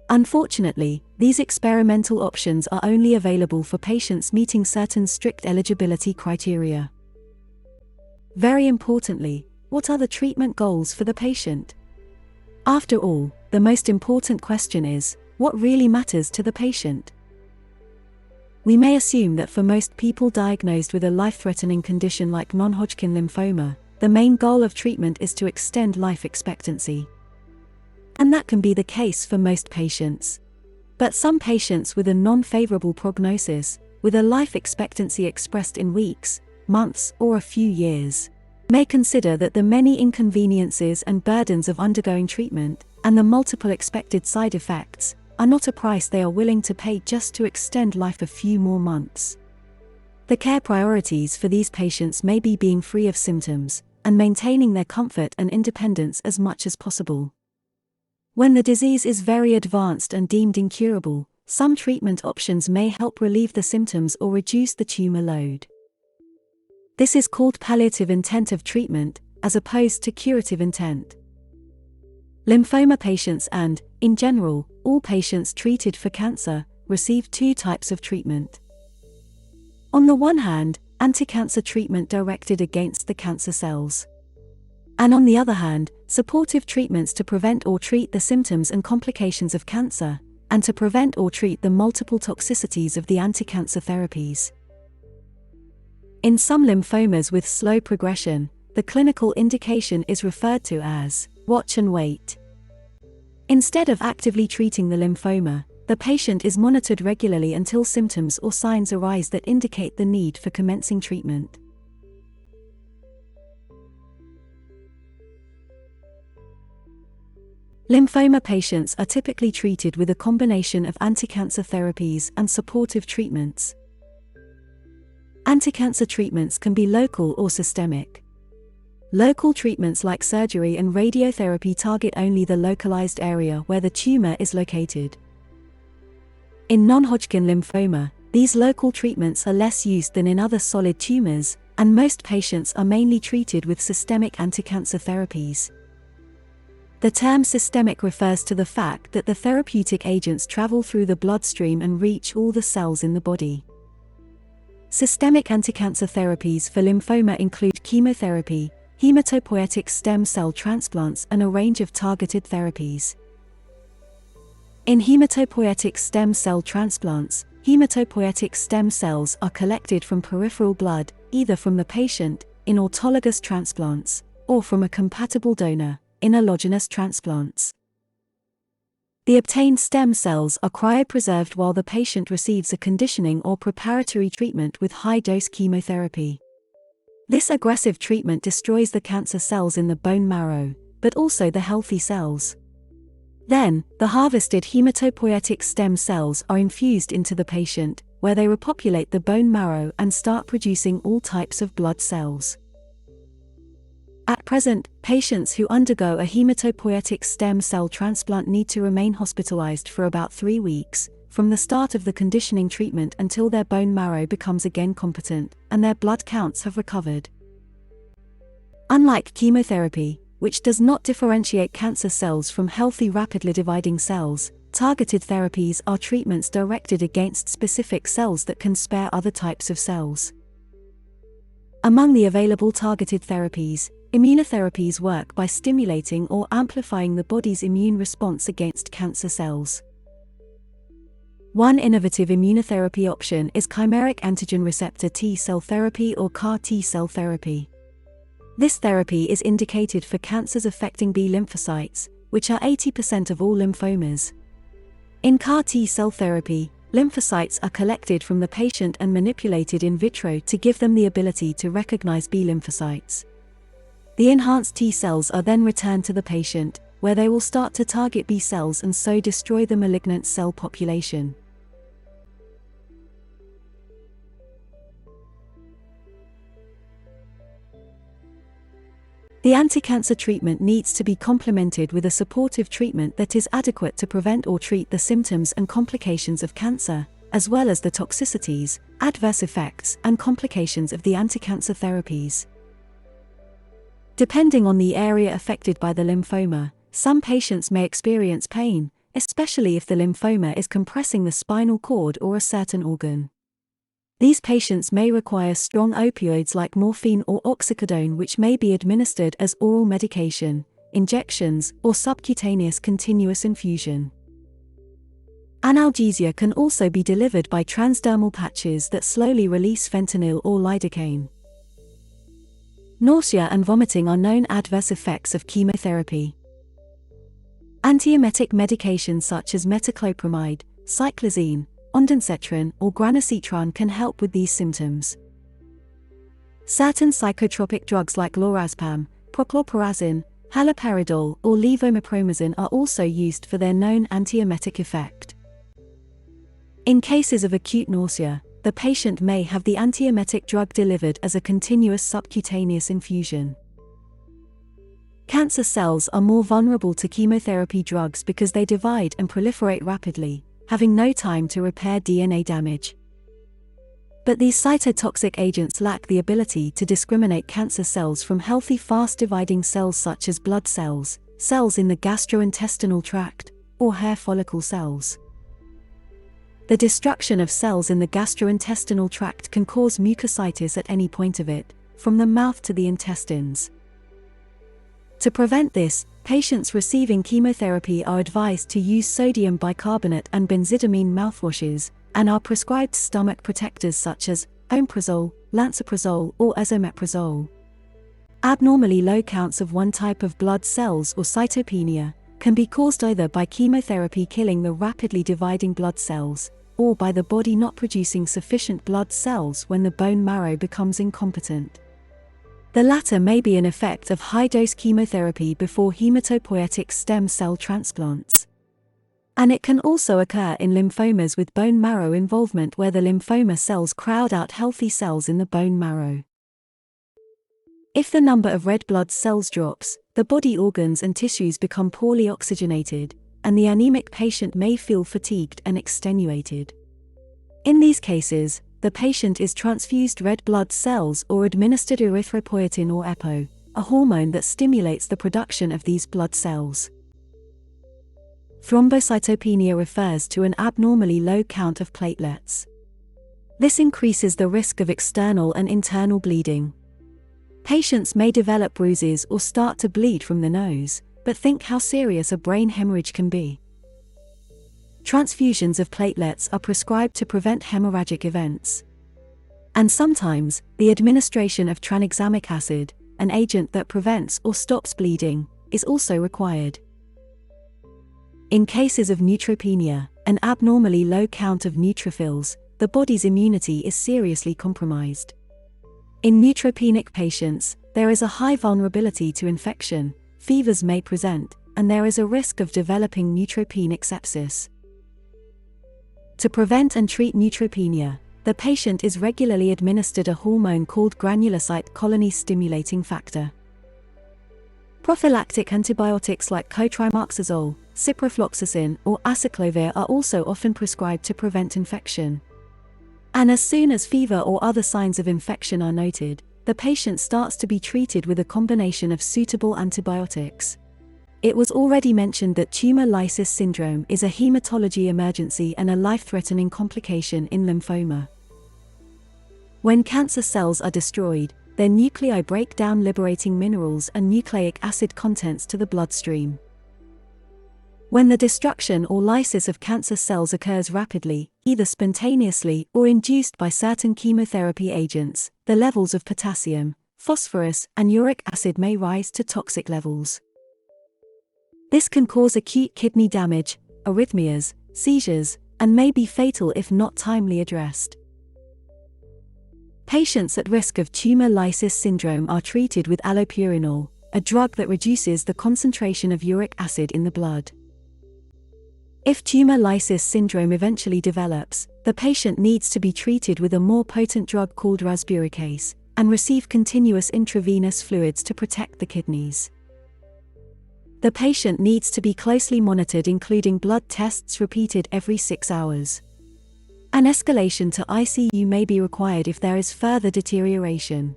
Unfortunately, these experimental options are only available for patients meeting certain strict eligibility criteria. Very importantly, what are the treatment goals for the patient? After all, the most important question is, what really matters to the patient? We may assume that for most people diagnosed with a life-threatening condition like non-Hodgkin lymphoma, the main goal of treatment is to extend life expectancy. And that can be the case for most patients. But some patients with a non-favorable prognosis, with a life expectancy expressed in weeks, months, or a few years, may consider that the many inconveniences and burdens of undergoing treatment, and the multiple expected side effects, are not a price they are willing to pay just to extend life a few more months. The care priorities for these patients may be being free of symptoms, and maintaining their comfort and independence as much as possible. When the disease is very advanced and deemed incurable, some treatment options may help relieve the symptoms or reduce the tumor load. This is called palliative intent of treatment, as opposed to curative intent. Lymphoma patients and, in general, all patients treated for cancer, receive two types of treatment. On the one hand, anticancer treatment directed against the cancer cells. And on the other hand, supportive treatments to prevent or treat the symptoms and complications of cancer, and to prevent or treat the multiple toxicities of the anticancer therapies. In some lymphomas with slow progression, the clinical indication is referred to as watch and wait. Instead of actively treating the lymphoma, the patient is monitored regularly until symptoms or signs arise that indicate the need for commencing treatment. Lymphoma patients are typically treated with a combination of anticancer therapies and supportive treatments. Anticancer treatments can be local or systemic. Local treatments like surgery and radiotherapy target only the localized area where the tumor is located. In non-Hodgkin lymphoma, these local treatments are less used than in other solid tumors, and most patients are mainly treated with systemic anticancer therapies. The term systemic refers to the fact that the therapeutic agents travel through the bloodstream and reach all the cells in the body. Systemic anticancer therapies for lymphoma include chemotherapy, haematopoietic stem cell transplants, and a range of targeted therapies. In haematopoietic stem cell transplants, haematopoietic stem cells are collected from peripheral blood, either from the patient, in autologous transplants, or from a compatible donor, in allogenous transplants. The obtained stem cells are cryopreserved while the patient receives a conditioning or preparatory treatment with high-dose chemotherapy. This aggressive treatment destroys the cancer cells in the bone marrow, but also the healthy cells. Then, the harvested haematopoietic stem cells are infused into the patient, where they repopulate the bone marrow and start producing all types of blood cells. At present, patients who undergo a haematopoietic stem cell transplant need to remain hospitalized for about 3 weeks, from the start of the conditioning treatment until their bone marrow becomes again competent, and their blood counts have recovered. Unlike chemotherapy, which does not differentiate cancer cells from healthy rapidly dividing cells, targeted therapies are treatments directed against specific cells that can spare other types of cells. Among the available targeted therapies, immunotherapies work by stimulating or amplifying the body's immune response against cancer cells. One innovative immunotherapy option is chimeric antigen receptor T-cell therapy or CAR T-cell therapy. This therapy is indicated for cancers affecting B lymphocytes, which are 80% of all lymphomas. In CAR T-cell therapy, lymphocytes are collected from the patient and manipulated in vitro to give them the ability to recognize B lymphocytes. The enhanced T cells are then returned to the patient, where they will start to target B cells and so destroy the malignant cell population. The anticancer treatment needs to be complemented with a supportive treatment that is adequate to prevent or treat the symptoms and complications of cancer, as well as the toxicities, adverse effects, and complications of the anticancer therapies. Depending on the area affected by the lymphoma, some patients may experience pain, especially if the lymphoma is compressing the spinal cord or a certain organ. These patients may require strong opioids like morphine or oxycodone, which may be administered as oral medication, injections, or subcutaneous continuous infusion. Analgesia can also be delivered by transdermal patches that slowly release fentanyl or lidocaine. Nausea and vomiting are known adverse effects of chemotherapy. Antiemetic medications such as metoclopramide, cyclizine, ondansetron, or granisetron can help with these symptoms. Certain psychotropic drugs like lorazepam, prochlorperazine, haloperidol, or levomipramazine are also used for their known antiemetic effect. In cases of acute nausea, the patient may have the antiemetic drug delivered as a continuous subcutaneous infusion. Cancer cells are more vulnerable to chemotherapy drugs because they divide and proliferate rapidly, having no time to repair DNA damage. But these cytotoxic agents lack the ability to discriminate cancer cells from healthy fast-dividing cells such as blood cells, cells in the gastrointestinal tract, or hair follicle cells. The destruction of cells in the gastrointestinal tract can cause mucositis at any point of it, from the mouth to the intestines. To prevent this, patients receiving chemotherapy are advised to use sodium bicarbonate and benzidamine mouthwashes, and are prescribed stomach protectors such as omeprazole, lansoprazole, or esomeprazole. Abnormally low counts of one type of blood cells or cytopenia can be caused either by chemotherapy killing the rapidly dividing blood cells, or by the body not producing sufficient blood cells when the bone marrow becomes incompetent. The latter may be an effect of high-dose chemotherapy before haematopoietic stem cell transplants. And it can also occur in lymphomas with bone marrow involvement where the lymphoma cells crowd out healthy cells in the bone marrow. If the number of red blood cells drops, the body organs and tissues become poorly oxygenated, and the anemic patient may feel fatigued and extenuated. In these cases, the patient is transfused red blood cells or administered erythropoietin or EPO, a hormone that stimulates the production of these blood cells. Thrombocytopenia refers to an abnormally low count of platelets. This increases the risk of external and internal bleeding. Patients may develop bruises or start to bleed from the nose, but think how serious a brain hemorrhage can be. Transfusions of platelets are prescribed to prevent hemorrhagic events. And sometimes, the administration of tranexamic acid, an agent that prevents or stops bleeding, is also required. In cases of neutropenia, an abnormally low count of neutrophils, the body's immunity is seriously compromised. In neutropenic patients, there is a high vulnerability to infection, fevers may present, and there is a risk of developing neutropenic sepsis. To prevent and treat neutropenia, the patient is regularly administered a hormone called granulocyte colony stimulating factor. Prophylactic antibiotics like cotrimoxazole, ciprofloxacin, or acyclovir are also often prescribed to prevent infection. And as soon as fever or other signs of infection are noted, the patient starts to be treated with a combination of suitable antibiotics. It was already mentioned that tumor lysis syndrome is a hematology emergency and a life-threatening complication in lymphoma. When cancer cells are destroyed, their nuclei break down liberating minerals and nucleic acid contents to the bloodstream. When the destruction or lysis of cancer cells occurs rapidly, either spontaneously or induced by certain chemotherapy agents, the levels of potassium, phosphorus, and uric acid may rise to toxic levels. This can cause acute kidney damage, arrhythmias, seizures, and may be fatal if not timely addressed. Patients at risk of tumor lysis syndrome are treated with allopurinol, a drug that reduces the concentration of uric acid in the blood. If tumor lysis syndrome eventually develops, the patient needs to be treated with a more potent drug called rasburicase, and receive continuous intravenous fluids to protect the kidneys. The patient needs to be closely monitored, including blood tests repeated every 6 hours. An escalation to ICU may be required if there is further deterioration.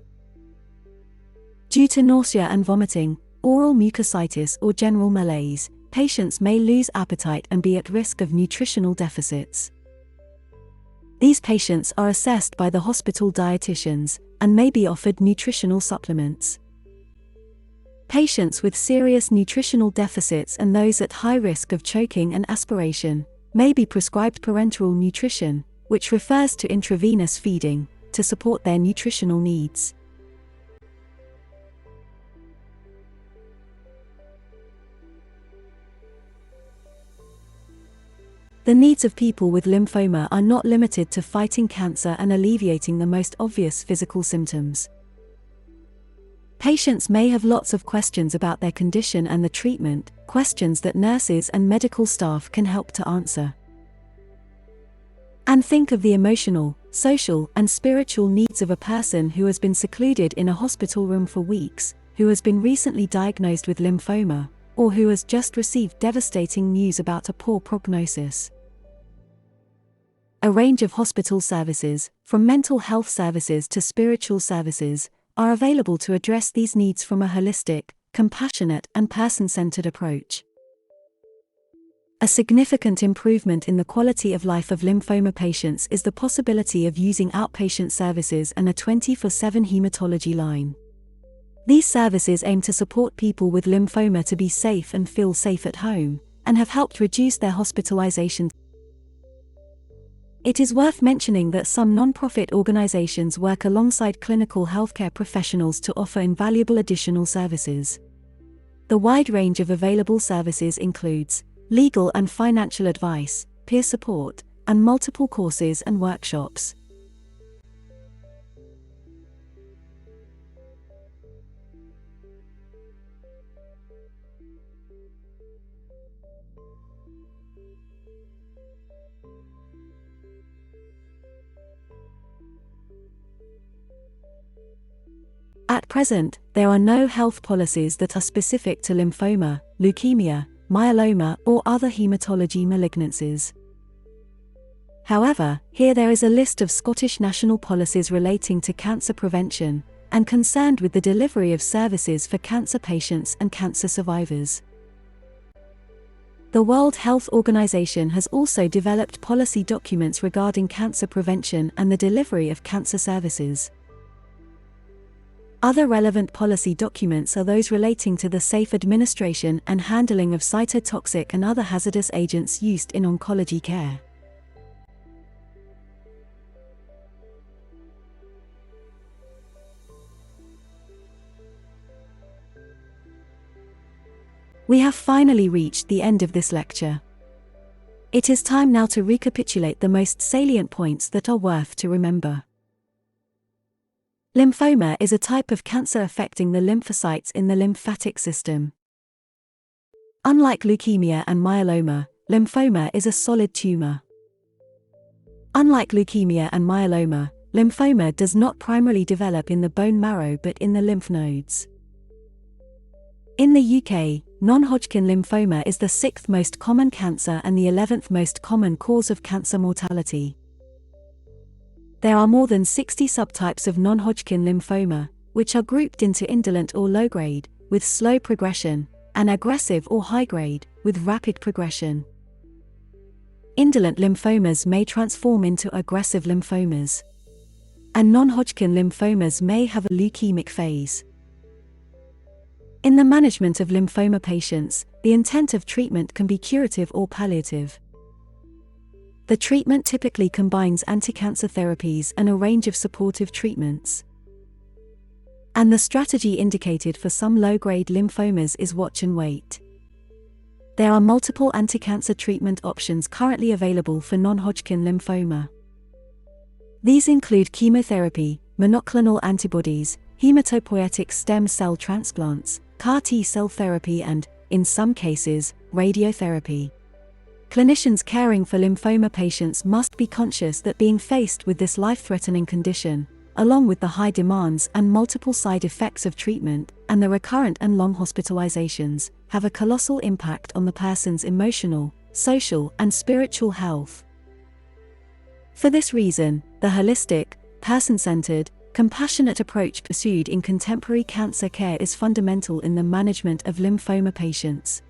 Due to nausea and vomiting, oral mucositis or general malaise, patients may lose appetite and be at risk of nutritional deficits. These patients are assessed by the hospital dietitians and may be offered nutritional supplements. Patients with serious nutritional deficits and those at high risk of choking and aspiration may be prescribed parenteral nutrition, which refers to intravenous feeding, to support their nutritional needs. The needs of people with lymphoma are not limited to fighting cancer and alleviating the most obvious physical symptoms. Patients may have lots of questions about their condition and the treatment, questions that nurses and medical staff can help to answer. And think of the emotional, social, and spiritual needs of a person who has been secluded in a hospital room for weeks, who has been recently diagnosed with lymphoma, or who has just received devastating news about a poor prognosis. A range of hospital services, from mental health services to spiritual services, are available to address these needs from a holistic, compassionate, and person-centered approach. A significant improvement in the quality of life of lymphoma patients is the possibility of using outpatient services and a 24/7 hematology line. These services aim to support people with lymphoma to be safe and feel safe at home, and have helped reduce their hospitalization. It is worth mentioning that some non-profit organizations work alongside clinical healthcare professionals to offer invaluable additional services. The wide range of available services includes legal and financial advice, peer support, and multiple courses and workshops. At present, there are no health policies that are specific to lymphoma, leukemia, myeloma, or other hematology malignancies. However, here there is a list of Scottish national policies relating to cancer prevention, and concerned with the delivery of services for cancer patients and cancer survivors. The World Health Organization has also developed policy documents regarding cancer prevention and the delivery of cancer services. Other relevant policy documents are those relating to the safe administration and handling of cytotoxic and other hazardous agents used in oncology care. We have finally reached the end of this lecture. It is time now to recapitulate the most salient points that are worth to remember. Lymphoma is a type of cancer affecting the lymphocytes in the lymphatic system. Unlike leukemia and myeloma, lymphoma is a solid tumor. Unlike leukemia and myeloma, lymphoma does not primarily develop in the bone marrow but in the lymph nodes. In the UK, non-Hodgkin lymphoma is the 6th most common cancer and the 11th most common cause of cancer mortality. There are more than 60 subtypes of non-Hodgkin lymphoma, which are grouped into indolent or low-grade, with slow progression, and aggressive or high-grade, with rapid progression. Indolent lymphomas may transform into aggressive lymphomas, and non-Hodgkin lymphomas may have a leukemic phase. In the management of lymphoma patients, the intent of treatment can be curative or palliative. The treatment typically combines anticancer therapies and a range of supportive treatments. And the strategy indicated for some low-grade lymphomas is watch and wait. There are multiple anticancer treatment options currently available for non-Hodgkin lymphoma. These include chemotherapy, monoclonal antibodies, haematopoietic stem cell transplants, CAR T-cell therapy and, in some cases, radiotherapy. Clinicians caring for lymphoma patients must be conscious that being faced with this life-threatening condition, along with the high demands and multiple side effects of treatment, and the recurrent and long hospitalizations, have a colossal impact on the person's emotional, social, and spiritual health. For this reason, the holistic, person-centered, compassionate approach pursued in contemporary cancer care is fundamental in the management of lymphoma patients.